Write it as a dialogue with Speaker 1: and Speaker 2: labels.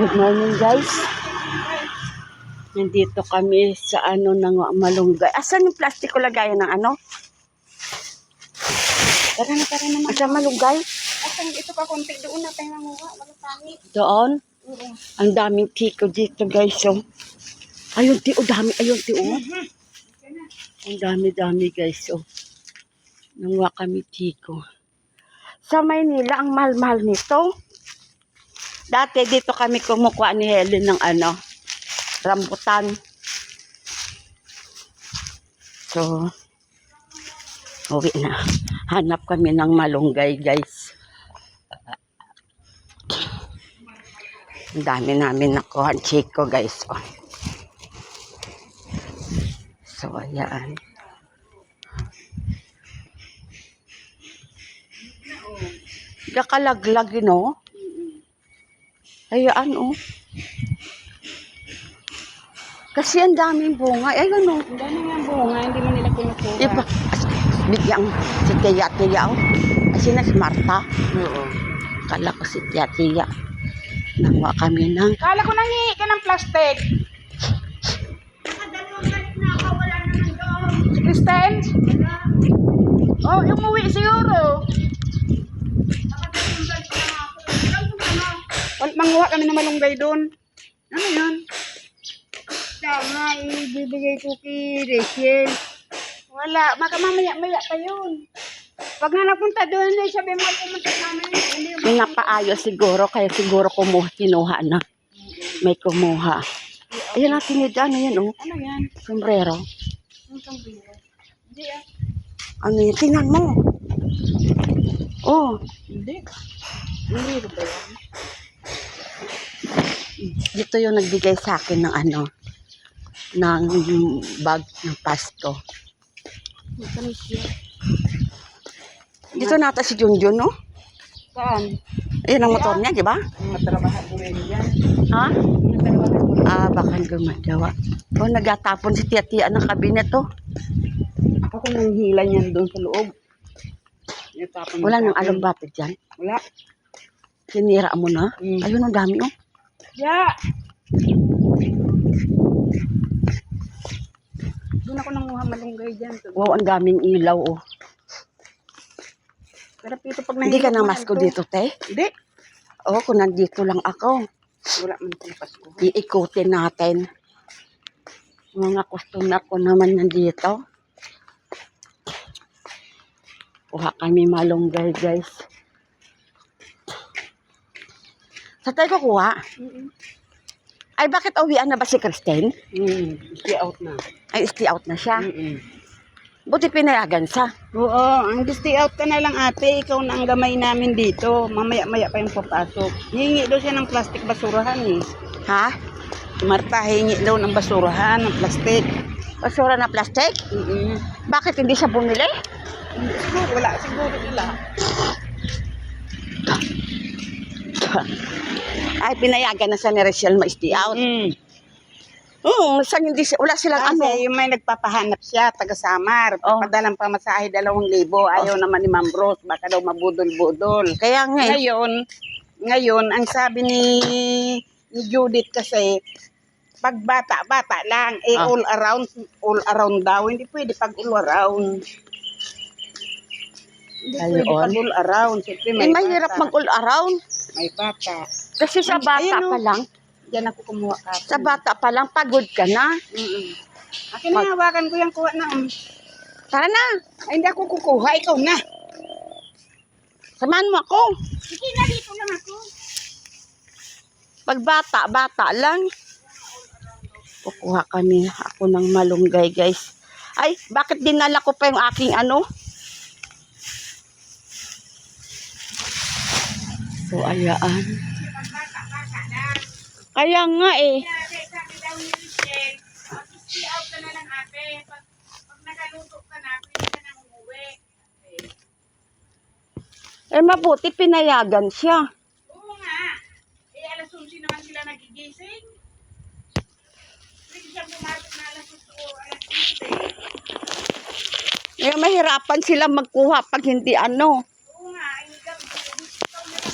Speaker 1: Good morning, guys. Nandito kami sa ng malunggay. Asan yung plastic ko lagayan ng ano?
Speaker 2: Tara naman.
Speaker 1: Asan malunggay?
Speaker 2: Asan ito pa konti doon na tayo manguha. Walang pangit.
Speaker 1: Doon?
Speaker 2: Oo.
Speaker 1: Ang daming tiko dito, guys. So, ayun, dami. Ayun, Ang dami, guys. So, nanguha kami tiko. Sa Maynila, ang mahal-mahal nito. Dati dito kami kumukuha ni Helen ng rambutan. So, uwi na. Hanap kami ng malunggay, guys. Ang dami namin nakuha ang chiko, guys. Oh. So, ayan. Kakalaglag, no? Ayan, oh. Kasi ang daming bunga. Ayan, oh.
Speaker 2: Ang dami nga bunga, hindi mo nila kinukuha.
Speaker 1: Iba, bigyang si Tia, oh. Kasi na si Marta.
Speaker 2: Oo.
Speaker 1: Kala ko si Tia. Nanguha kami ng...
Speaker 2: Kala ko nangihi ka ng plastic. Si Kristen? Oh, umuwi siguro. Manguha kami ng malunggay doon. Ano yun? Tama, ibibigay ko kay Rachel. Wala, mamaya pa yun. Pag nga napunta doon, sabi mo pumunta namin.
Speaker 1: May napaayos siguro, kaya siguro kinuha na. May kumuha. Ayan ang tinidaan, ayan, oh.
Speaker 2: Ano yan?
Speaker 1: Sombrero.
Speaker 2: Ang sombrero. Hindi ah.
Speaker 1: Ano yun? Tingnan mo. Oh.
Speaker 2: Hindi. Hindi ba yan?
Speaker 1: Dito yung nagbigay sa akin ng ng bag ng Pasko.
Speaker 2: Matamis siya.
Speaker 1: Dito nata si Junjun, no?
Speaker 2: Saan?
Speaker 1: Ayan ang motor niya, di ba?
Speaker 2: Matrabahan ko rin yan.
Speaker 1: Ha?
Speaker 2: Matrabahan ko rin.
Speaker 1: Baka gumagawa. Oh, nagatapon si Tia ng kabinet, oh.
Speaker 2: Ako nang hila niyan doon sa loob.
Speaker 1: Wala nang alumbate dyan.
Speaker 2: Wala.
Speaker 1: Sinira mo na. Ayun, ang dami, oh.
Speaker 2: Yeah. Doon ako nanguha malunggay dyan.
Speaker 1: Wow, ang daming ilaw, oh.
Speaker 2: Pero ito pag
Speaker 1: Hindi ka nang masko dito, te?
Speaker 2: Hindi.
Speaker 1: Oo, kung nandito lang ako.
Speaker 2: Wala man itong Pasko.
Speaker 1: Iikutin natin. Mga customer ko naman nandito. Kuha kami malunggay, guys. Sa tayo kukuha? Ay, bakit uwian na ba si Kristen?
Speaker 2: Stay out na.
Speaker 1: Ay, stay out na siya. Buti pinayagan siya.
Speaker 2: Oo, ang stay out ka na lang ate. Ikaw na ang gamay namin dito. Mamaya-maya pa yung papasok. Hihingi daw siya ng plastic basurahan eh.
Speaker 1: Ha?
Speaker 2: Marta, hingi daw ng basurahan, ng plastic.
Speaker 1: Basura na plastic? Bakit hindi siya bumili?
Speaker 2: Siguro, wala. Siguro nila.
Speaker 1: Ay, pinayagan na siya ni Rachel ma-stay out. Wala silang
Speaker 2: Kasi yung may nagpapahanap siya, taga-Samar.
Speaker 1: Oh.
Speaker 2: Padalang pamasahe 2,000. Ayaw naman ni Ma'am Rose, baka daw mabudol-budol.
Speaker 1: Kaya nga eh.
Speaker 2: Ngayon, ang sabi ni Judith kasi, pag bata lang, all around daw. Hindi pwede pag all around. Hindi pwede pag all around. Siyempre may
Speaker 1: Mahirap
Speaker 2: bata.
Speaker 1: mag-all around.
Speaker 2: May bata.
Speaker 1: Kasi sa bata
Speaker 2: Ayun,
Speaker 1: pa lang,
Speaker 2: Diyan ako kumuha ka.
Speaker 1: sa bata pa lang, pagod ka na.
Speaker 2: Akin na, hawakan ko yung kuha na.
Speaker 1: Tara na,
Speaker 2: Ay, hindi ako kukuha. Ikaw na.
Speaker 1: samahan mo ako.
Speaker 2: Sige na, dito lang ako.
Speaker 1: Pag bata lang. Kukuha kami ako ng malunggay, guys. Ay, bakit dinala ko pa yung aking So, ayan. Kaya nga eh.
Speaker 2: Sabi daw ni Richel, mag-stay out ka na lang ate. Pag nakaluto ka na, pwede ka na umuwi.
Speaker 1: Eh, mabuti pinayagan siya.
Speaker 2: Oo nga. Alas 11 naman sila nagigising. Pwede siyang pumasok na alas 8 o alas 11.
Speaker 1: Eh, mahirapan sila magkuha pag hindi